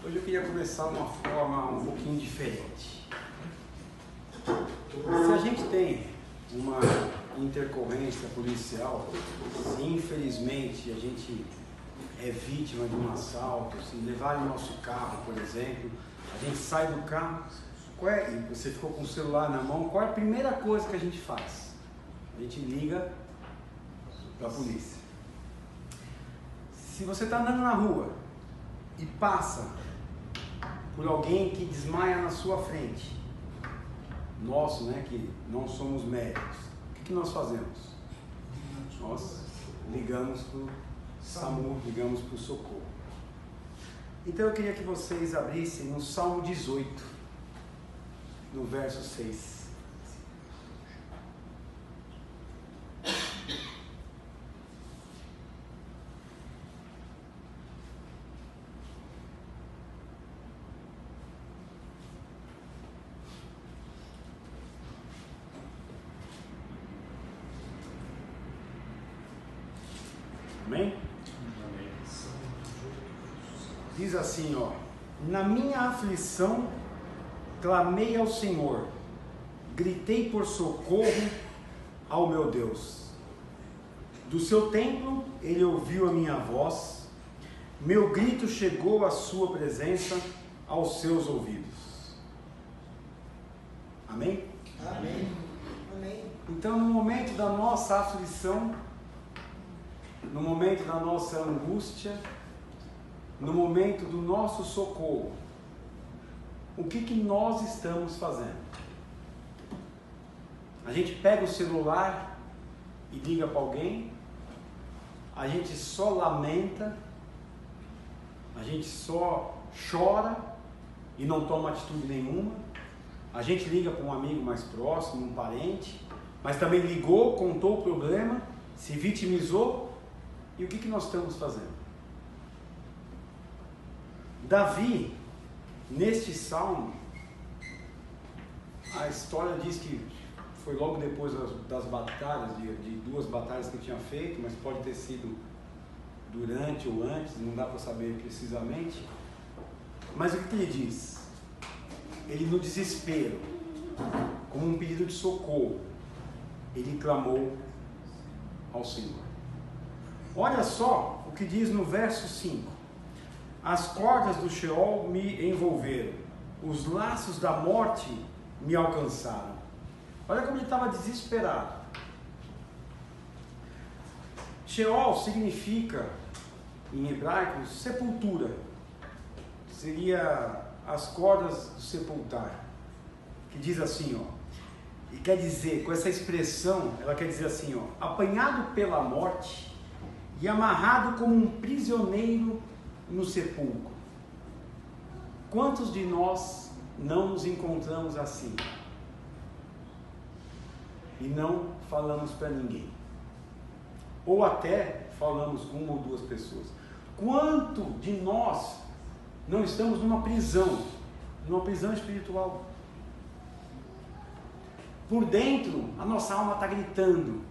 Hoje eu queria começar de uma forma um pouquinho diferente. Se a gente tem uma intercorrência policial, se infelizmente a gente é vítima de um assalto, se levarem o nosso carro, por exemplo, a gente sai do carro, e você ficou com o celular na mão, qual é a primeira coisa que a gente faz? A gente liga para a polícia. Se você está andando na rua e passa por alguém que desmaia na sua frente, nós, que não somos médicos, o que nós fazemos? Nós ligamos para o SAMU, ligamos para o socorro. Então eu queria que vocês abrissem no Salmo 18, no verso 6. Amém? Diz assim, na minha aflição clamei ao Senhor, gritei por socorro ao meu Deus. Do seu templo ele ouviu a minha voz, meu grito chegou à sua presença, aos seus ouvidos. Amém? Amém. Amém. Então, no momento da nossa aflição, no momento da nossa angústia, no momento do nosso socorro, o que nós estamos fazendo? A gente pega o celular e liga para alguém, a gente só lamenta, a gente só chora e não toma atitude nenhuma, a gente liga para um amigo mais próximo, um parente, mas também ligou, contou o problema, se vitimizou. E o que nós estamos fazendo? Davi, neste salmo, a história diz que foi logo depois das batalhas, de duas batalhas que ele tinha feito, mas pode ter sido durante ou antes, não dá para saber precisamente. Mas o que ele diz? Ele, no desespero, como um pedido de socorro, ele clamou ao Senhor. Olha só o que diz no verso 5. As cordas do Sheol me envolveram, os laços da morte me alcançaram. Olha como ele estava desesperado. Sheol significa, em hebraico, sepultura. Seria as cordas do sepultar. Que diz assim, e quer dizer, com essa expressão, ela quer dizer assim, apanhado pela morte e amarrado como um prisioneiro no sepulcro. Quantos de nós não nos encontramos assim? E não falamos para ninguém? Ou até falamos com uma ou duas pessoas. Quanto de nós não estamos numa prisão espiritual? Por dentro, a nossa alma está gritando.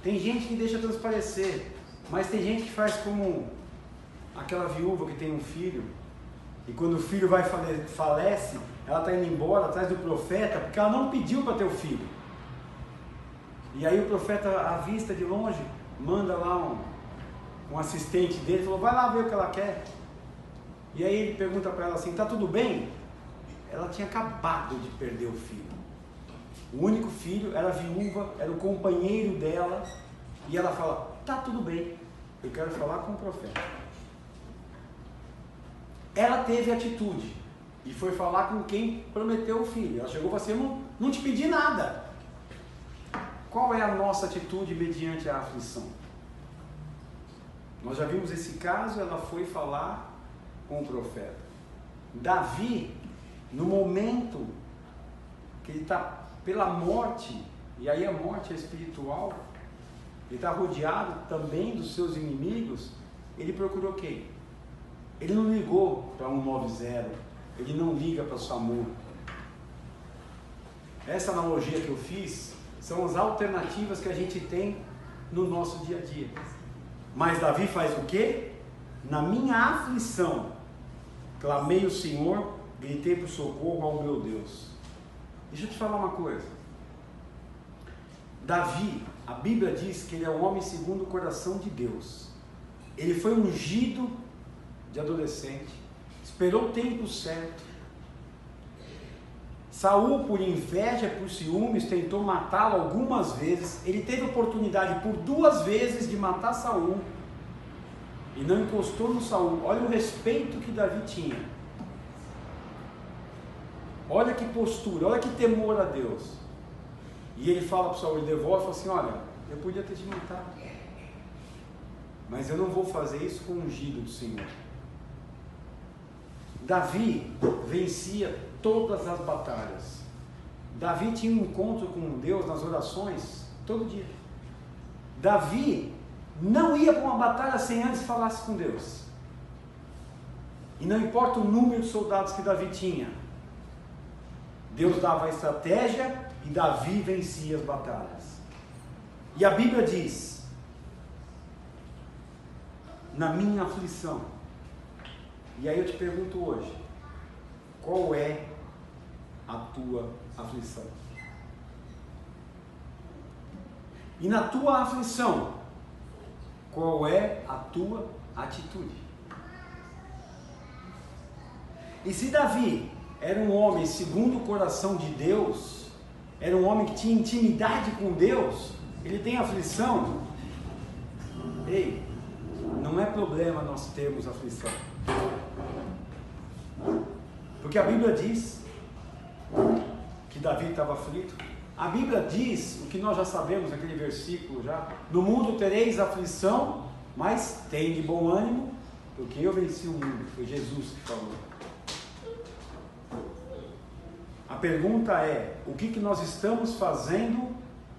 Tem gente que deixa transparecer, mas tem gente que faz como aquela viúva que tem um filho, e quando o filho falece, ela está indo embora atrás do profeta, porque ela não pediu para ter o filho. E aí o profeta avista de longe, manda lá um assistente dele, falou, vai lá ver o que ela quer. E aí ele pergunta para ela assim, tá tudo bem? Ela tinha acabado de perder o filho. O único filho, era viúva, era o companheiro dela, e ela fala, tá tudo bem, eu quero falar com o profeta. Ela teve atitude, e foi falar com quem prometeu o filho. Ela chegou e falou assim, não te pedi nada. Qual é a nossa atitude mediante a aflição? Nós já vimos esse caso, ela foi falar com o profeta. Davi, no momento que ele está pela morte, e aí a morte é espiritual, ele está rodeado também dos seus inimigos, ele procurou quem? Ele não ligou para 190, ele não liga para o SAMU. Essa analogia que eu fiz são as alternativas que a gente tem no nosso dia a dia. Mas Davi faz o quê? Na minha aflição, clamei ao Senhor, gritei por socorro ao meu Deus. Deixa eu te falar uma coisa. Davi, a Bíblia diz que ele é um homem segundo o coração de Deus. Ele foi ungido de adolescente, esperou o tempo certo. Saul, por inveja, por ciúmes, tentou matá-lo algumas vezes. Ele teve oportunidade por 2 vezes de matar Saul e não encostou no Saul. Olha o respeito que Davi tinha. Olha que postura, olha que temor a Deus. E ele fala para Saul, ele devolve e fala assim: olha, eu podia ter te matado, mas eu não vou fazer isso com o ungido do Senhor. Davi vencia todas as batalhas. Davi tinha um encontro com Deus nas orações todo dia. Davi não ia para uma batalha sem antes falasse com Deus. E não importa o número de soldados que Davi tinha, Deus dava a estratégia e Davi vencia as batalhas. E a Bíblia diz: na minha aflição. E aí eu te pergunto hoje, qual é a tua aflição? E na tua aflição, qual é a tua atitude? E se Davi era um homem segundo o coração de Deus, era um homem que tinha intimidade com Deus, ele tem aflição. Ei, não é problema nós termos aflição, porque a Bíblia diz que Davi estava aflito. A Bíblia diz o que nós já sabemos naquele versículo já: no mundo tereis aflição, mas tem de bom ânimo, porque eu venci o mundo. Foi Jesus que falou. A pergunta é: o que nós estamos fazendo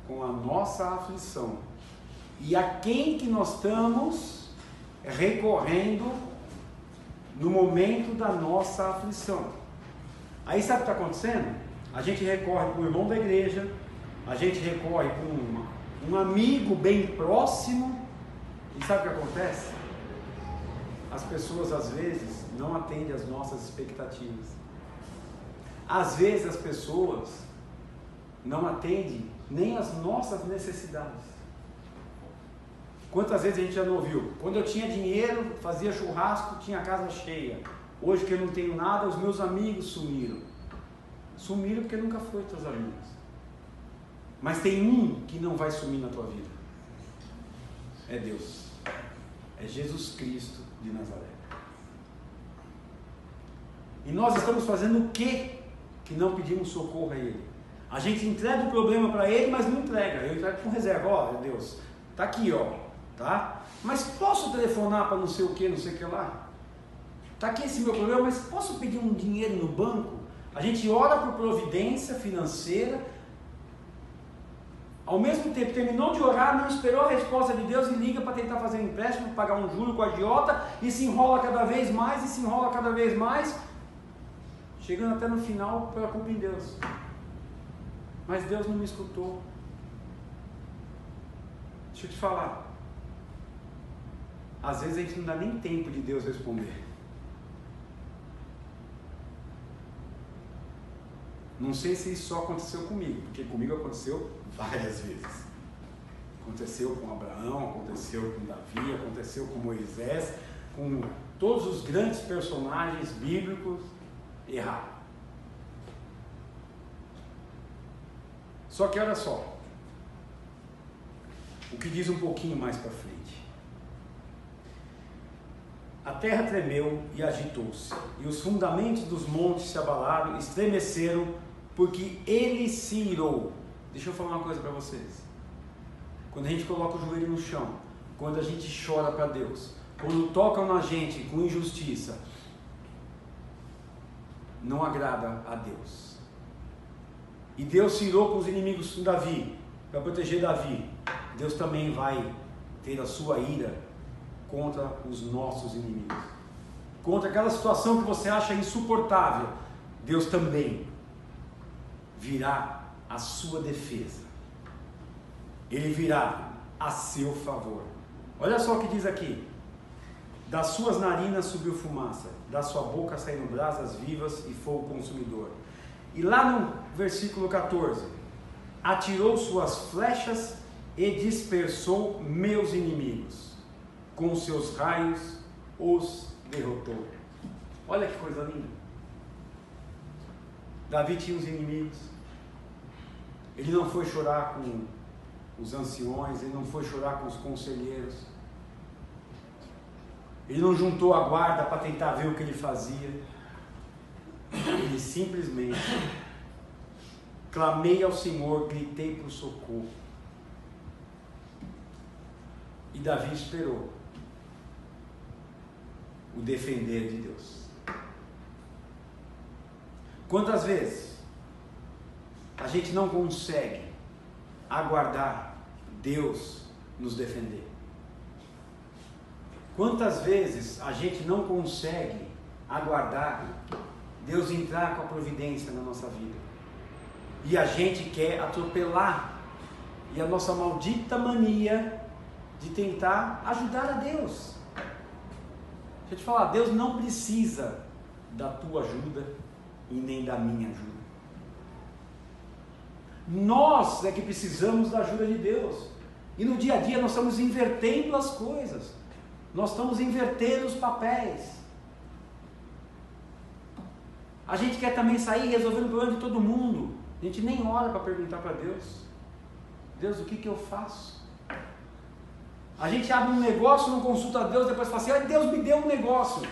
com a nossa aflição? E a quem que nós estamos recorrendo no momento da nossa aflição? Aí sabe o que está acontecendo? A gente recorre para o irmão da igreja, a gente recorre para um amigo bem próximo, e sabe o que acontece? As pessoas às vezes não atendem às nossas expectativas. Às vezes as pessoas não atendem nem às nossas necessidades. Quantas vezes a gente já não ouviu? Quando eu tinha dinheiro, fazia churrasco, tinha a casa cheia. Hoje que eu não tenho nada, os meus amigos sumiram. Sumiram porque nunca foram teus amigos. Mas tem um que não vai sumir na tua vida. É Deus. É Jesus Cristo de Nazaré. E nós estamos fazendo o quê que não pedimos socorro a Ele? A gente entrega o problema para Ele, mas não entrega. Eu entrego com reserva. Ó, Deus, está aqui, ó. Tá? Mas posso telefonar para não sei o que, não sei o que lá? Está aqui esse meu problema, mas posso pedir um dinheiro no banco? A gente ora por providência financeira, ao mesmo tempo terminou de orar, não esperou a resposta de Deus e liga para tentar fazer um empréstimo, pagar um juro com a agiota, e se enrola cada vez mais, e se enrola cada vez mais, chegando até no final pela culpa em Deus. Mas Deus não me escutou. Deixa eu te falar, às vezes a gente não dá nem tempo de Deus responder. Não sei se isso só aconteceu comigo, porque comigo aconteceu várias vezes. Aconteceu com Abraão, aconteceu com Davi, aconteceu com Moisés, com todos os grandes personagens bíblicos. Erraram. Só que olha só, o que diz um pouquinho mais para frente. A terra tremeu e agitou-se, e os fundamentos dos montes se abalaram, estremeceram, porque ele se irou. Deixa eu falar uma coisa para vocês. Quando a gente coloca o joelho no chão, quando a gente chora para Deus, quando tocam na gente com injustiça, não agrada a Deus. E Deus se irou com os inimigos de Davi, para proteger Davi. Deus também vai ter a sua ira contra os nossos inimigos. Contra aquela situação que você acha insuportável, Deus também virá a sua defesa. Ele virá a seu favor. Olha só o que diz aqui. Das suas narinas subiu fumaça, da sua boca saíram brasas vivas e fogo consumidor. E lá no versículo 14, atirou suas flechas e dispersou meus inimigos, com seus raios os derrotou. Olha que coisa linda. Davi tinha os inimigos, ele não foi chorar com os anciões, ele não foi chorar com os conselheiros, ele não juntou a guarda para tentar ver o que ele fazia, ele simplesmente clamei ao Senhor, gritei por socorro. E Davi esperou o defender de Deus. Quantas vezes a gente não consegue aguardar Deus nos defender? Quantas vezes a gente não consegue aguardar Deus entrar com a providência na nossa vida? E a gente quer atropelar. E a nossa maldita mania de tentar ajudar a Deus. Deixa eu te falar, Deus não precisa da tua ajuda e nem da minha ajuda. Nós é que precisamos da ajuda de Deus. E no dia a dia nós estamos invertendo as coisas. Nós estamos invertendo os papéis. A gente quer também sair resolvendo o problema de todo mundo. A gente nem ora para perguntar para Deus: Deus, o que eu faço? A gente abre um negócio, não consulta a Deus, depois fala assim: Deus me deu um negócio.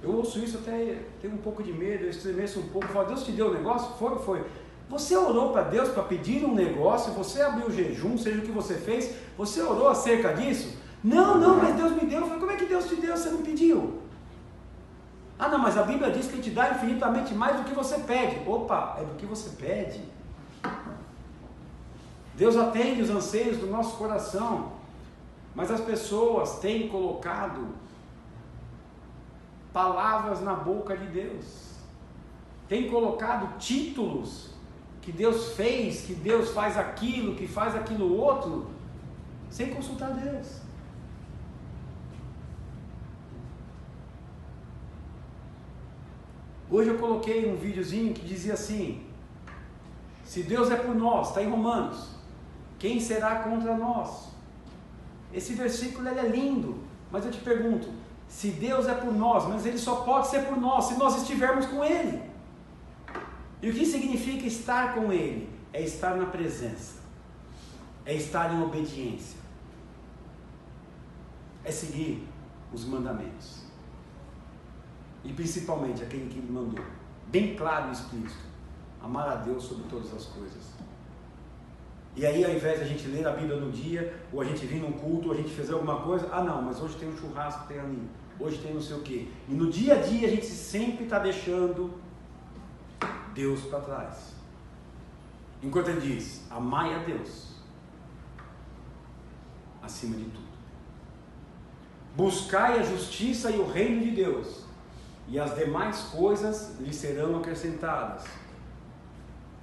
Eu ouço isso, até tenho um pouco de medo, eu estremeço um pouco, falo: Deus te deu um negócio? Foi. Você orou para Deus para pedir um negócio, você abriu jejum, seja o que você fez, você orou acerca disso? Não, mas Deus me deu. Eu falei: como é que Deus te deu, você não pediu? Ah não, mas a Bíblia diz que Ele te dá infinitamente mais do que você pede. Opa, é do que você pede. Deus atende os anseios do nosso coração, mas as pessoas têm colocado palavras na boca de Deus, têm colocado títulos que Deus fez, que Deus faz aquilo, que faz aquilo outro, sem consultar Deus. Hoje eu coloquei um videozinho que dizia assim: se Deus é por nós, está em Romanos, quem será contra nós? Esse versículo ele é lindo, mas eu te pergunto, se Deus é por nós, mas Ele só pode ser por nós se nós estivermos com Ele. E o que significa estar com Ele? É estar na presença, é estar em obediência, é seguir os mandamentos, e principalmente aquele que Ele mandou, bem claro e explícito: amar a Deus sobre todas as coisas. E aí, ao invés de a gente ler a Bíblia no dia, ou a gente vir num culto, ou a gente fazer alguma coisa, não, mas hoje tem um churrasco, tem ali, hoje tem não sei o quê. E no dia a dia a gente sempre está deixando Deus para trás. Enquanto Ele diz: amai a Deus acima de tudo. Buscai a justiça e o reino de Deus, e as demais coisas lhe serão acrescentadas.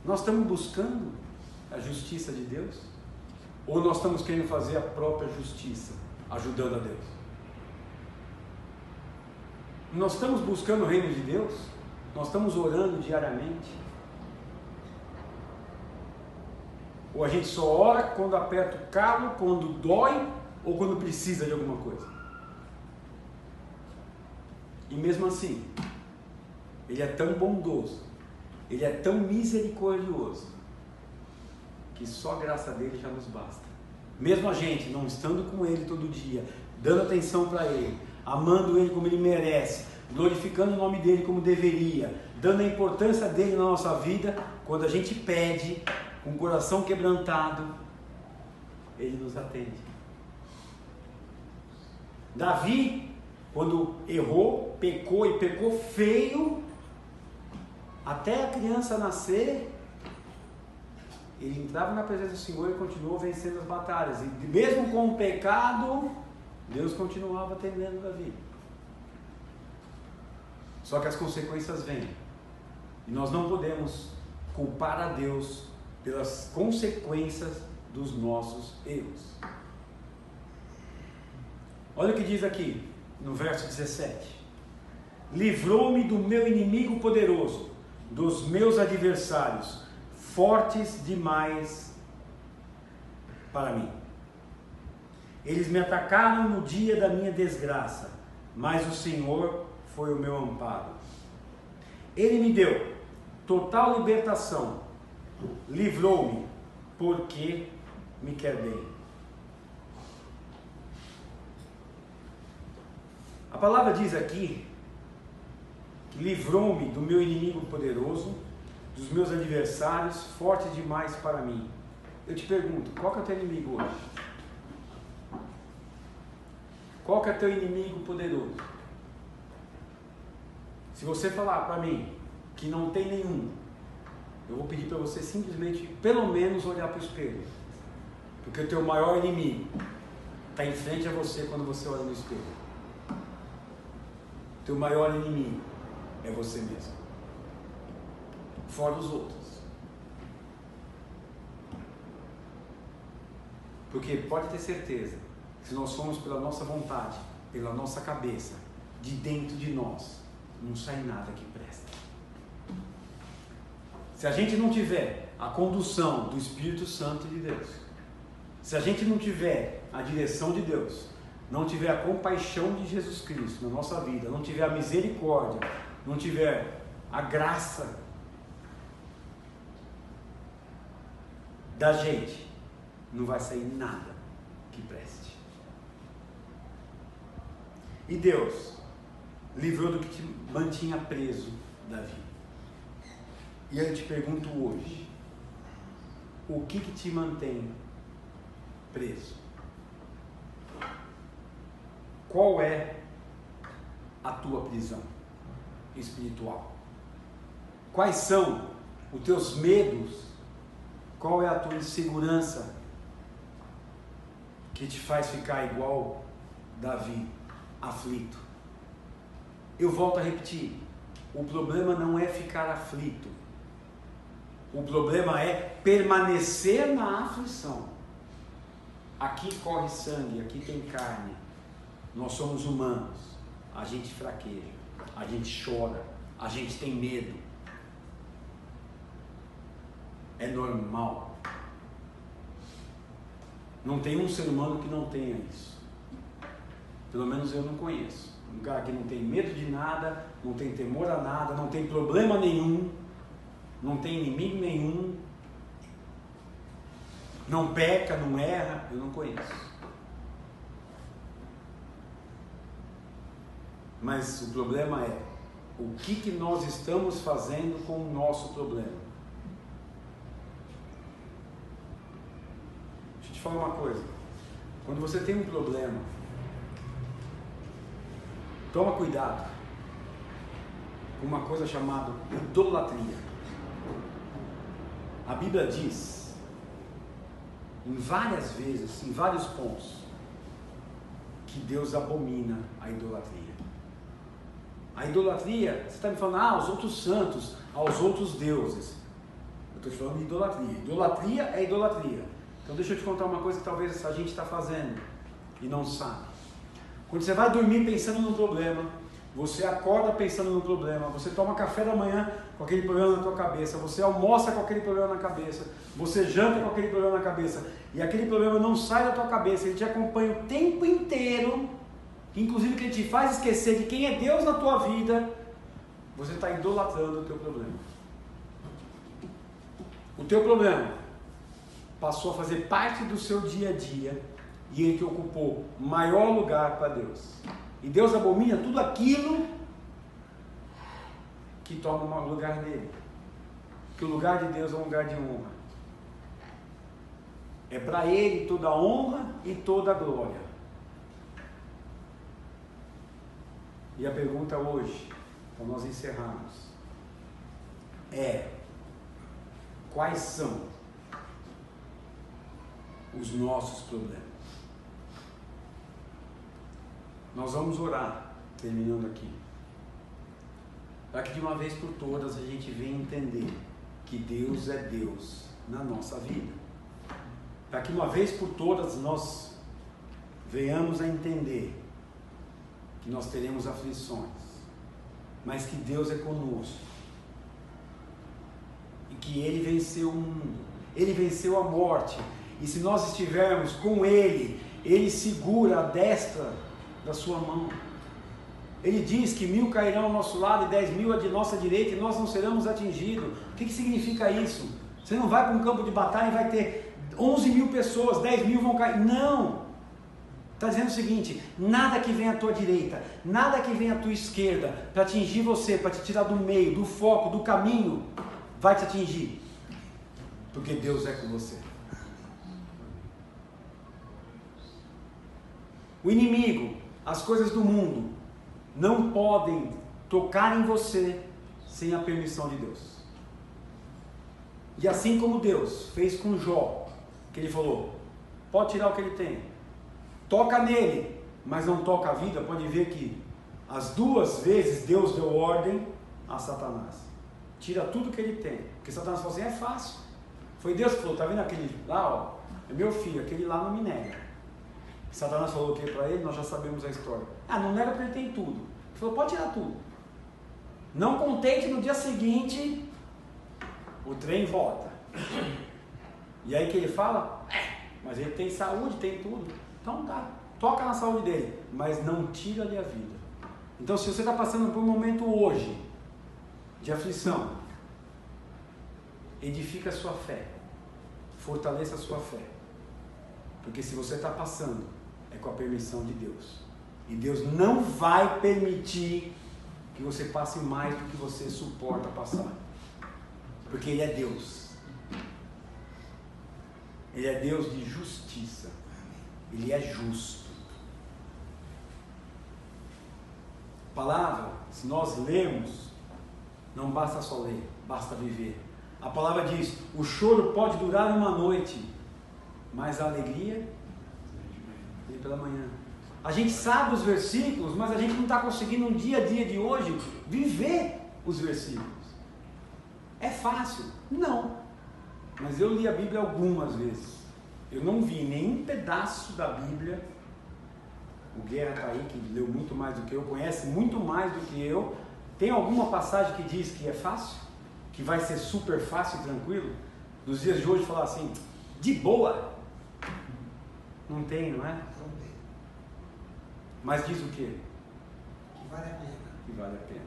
Nós estamos buscando a justiça de Deus? Ou nós estamos querendo fazer a própria justiça, ajudando a Deus? Nós estamos buscando o reino de Deus? Nós estamos orando diariamente? Ou a gente só ora quando aperta o calo, quando dói, ou quando precisa de alguma coisa? E mesmo assim, Ele é tão bondoso, Ele é tão misericordioso, que só a graça dele já nos basta. Mesmo a gente não estando com Ele todo dia, dando atenção para Ele, amando Ele como Ele merece, glorificando o nome dEle como deveria, dando a importância dEle na nossa vida, quando a gente pede, com o coração quebrantado, Ele nos atende. Davi, quando errou, pecou e pecou feio, até a criança nascer, ele entrava na presença do Senhor e continuou vencendo as batalhas. E mesmo com o pecado, Deus continuava atendendo Davi. Só que as consequências vêm. E nós não podemos culpar a Deus pelas consequências dos nossos erros. Olha o que diz aqui, no verso 17. Livrou-me do meu inimigo poderoso, dos meus adversários, fortes demais para mim. Eles me atacaram no dia da minha desgraça, mas o Senhor foi o meu amparo. Ele me deu total libertação, livrou-me, porque me quer bem. A palavra diz aqui que livrou-me do meu inimigo poderoso, dos meus adversários, forte demais para mim. Eu te pergunto, qual que é o teu inimigo hoje? Qual que é o teu inimigo poderoso? Se você falar para mim que não tem nenhum, eu vou pedir para você simplesmente, pelo menos, olhar para o espelho. Porque o teu maior inimigo está em frente a você quando você olha no espelho. O teu maior inimigo é você mesmo, fora os outros. Porque pode ter certeza, se nós formos pela nossa vontade, pela nossa cabeça, de dentro de nós, não sai nada que presta. Se a gente não tiver a condução do Espírito Santo de Deus, se a gente não tiver a direção de Deus, não tiver a compaixão de Jesus Cristo na nossa vida, não tiver a misericórdia, não tiver a graça da gente, não vai sair nada que preste. E Deus livrou do que te mantinha preso, Davi. E eu te pergunto hoje, o que te mantém preso? Qual é a tua prisão espiritual? Quais são os teus medos? Qual é a tua insegurança que te faz ficar igual Davi, aflito? Eu volto a repetir, o problema não é ficar aflito, o problema é permanecer na aflição. Aqui corre sangue, aqui tem carne, nós somos humanos, a gente fraqueja, a gente chora, a gente tem medo, é normal. Não tem um ser humano que não tenha isso, pelo menos eu não conheço. Um cara que não tem medo de nada, não tem temor a nada, não tem problema nenhum, não tem inimigo nenhum, não peca, não erra, eu não conheço. Mas o problema é, o que nós estamos fazendo com o nosso problema? Deixa eu te falar uma coisa, quando você tem um problema, toma cuidado com uma coisa chamada idolatria. A Bíblia diz, em várias vezes, em vários pontos, que Deus abomina a idolatria. A idolatria, você está me falando, aos outros santos, aos outros deuses. Eu estou falando de idolatria. Idolatria é idolatria. Então deixa eu te contar uma coisa que talvez a gente está fazendo e não sabe. Quando você vai dormir pensando no problema, você acorda pensando no problema, você toma café da manhã com aquele problema na tua cabeça, você almoça com aquele problema na cabeça, você janta com aquele problema na cabeça, e aquele problema não sai da tua cabeça, ele te acompanha o tempo inteiro, inclusive que ele te faz esquecer de quem é Deus na tua vida, você está idolatrando o teu problema. O teu problema passou a fazer parte do seu dia a dia, e ele que ocupou maior lugar para Deus. E Deus abomina tudo aquilo que toma o lugar dele. Que o lugar de Deus é um lugar de honra. É para ele toda a honra e toda a glória. E a pergunta hoje, para nós encerrarmos, é: quais são os nossos problemas? Nós vamos orar, terminando aqui, para que de uma vez por todas a gente venha entender que Deus é Deus na nossa vida. Para que uma vez por todas nós venhamos a entender que nós teremos aflições, mas que Deus é conosco, e que Ele venceu o mundo, Ele venceu a morte, e se nós estivermos com Ele, Ele segura a destra da sua mão. Ele diz que 1000 cairão ao nosso lado e 10.000 à nossa direita, e nós não seremos atingidos. O que significa isso? Você não vai para um campo de batalha e vai ter 11.000 pessoas, 10.000 vão cair. Não! Está dizendo o seguinte: nada que vem à tua direita, nada que vem à tua esquerda, para atingir você, para te tirar do meio, do foco, do caminho, vai te atingir. Porque Deus é com você. O inimigo, as coisas do mundo, não podem tocar em você sem a permissão de Deus. E assim como Deus fez com Jó, que ele falou, pode tirar o que ele tem, toca nele, mas não toca a vida. Pode ver que as 2 vezes Deus deu ordem a Satanás, tira tudo que ele tem, porque Satanás falou assim, é fácil, foi Deus que falou, tá vendo aquele lá, ó, é meu filho, aquele lá não me nega. Satanás falou o que para ele? Nós já sabemos a história. Não nega porque ele tem tudo. Ele falou, pode tirar tudo. Não contente, no dia seguinte o trem volta. E aí que ele fala, mas ele tem saúde, tem tudo. Então tá, toca na saúde dele, mas não tira-lhe a vida. Então se você está passando por um momento hoje de aflição, edifica a sua fé, fortaleça a sua fé. Porque se você está passando, é com a permissão de Deus. E Deus não vai permitir que você passe mais do que você suporta passar. Porque Ele é Deus. Ele é Deus de justiça. Ele é justo. A palavra, se nós lermos, não basta só ler, basta viver. A palavra diz, o choro pode durar uma noite, mas a alegria vem pela manhã. A gente sabe os versículos, mas a gente não está conseguindo no dia a dia de hoje viver os versículos. É fácil? Não. Mas eu li a Bíblia algumas vezes. Eu não vi nenhum pedaço da Bíblia. O Guerra está aí, que leu muito mais do que eu, conhece muito mais do que eu. Tem alguma passagem que diz que é fácil? Que vai ser super fácil e tranquilo? Nos dias de hoje falar assim, de boa? Não tem, não é? Não tem. Mas diz o quê? Que vale a pena. Que vale a pena.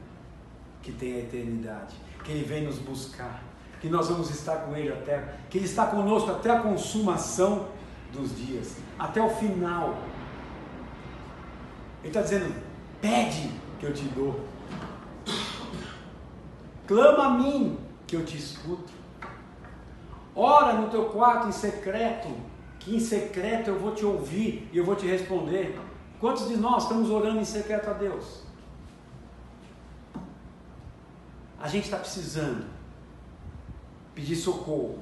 Que tem a eternidade. Que Ele vem nos buscar. Que nós vamos estar com Ele até... Que Ele está conosco até a consumação dos dias. Até o final. Ele está dizendo, pede que eu te dou. Clama a mim que eu te escuto. Ora no teu quarto em secreto, que em secreto eu vou te ouvir e eu vou te responder. Quantos de nós estamos orando em secreto a Deus? A gente está precisando pedir socorro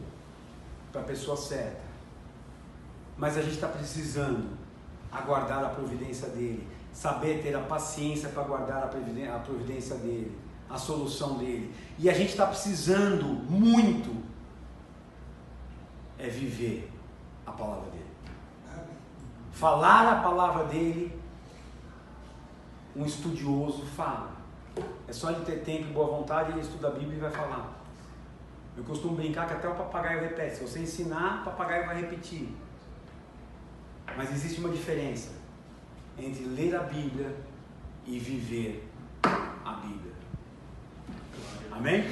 para a pessoa certa, mas a gente está precisando aguardar a providência dEle, saber ter a paciência para aguardar a providência dEle, a solução dEle. E a gente está precisando muito viver a palavra dEle. Falar a palavra dEle, um estudioso fala. É só ele ter tempo e boa vontade, ele estuda a Bíblia e vai falar. Eu costumo brincar que até o papagaio repete. Se você ensinar, o papagaio vai repetir. Mas existe uma diferença entre ler a Bíblia e viver a Bíblia. Amém?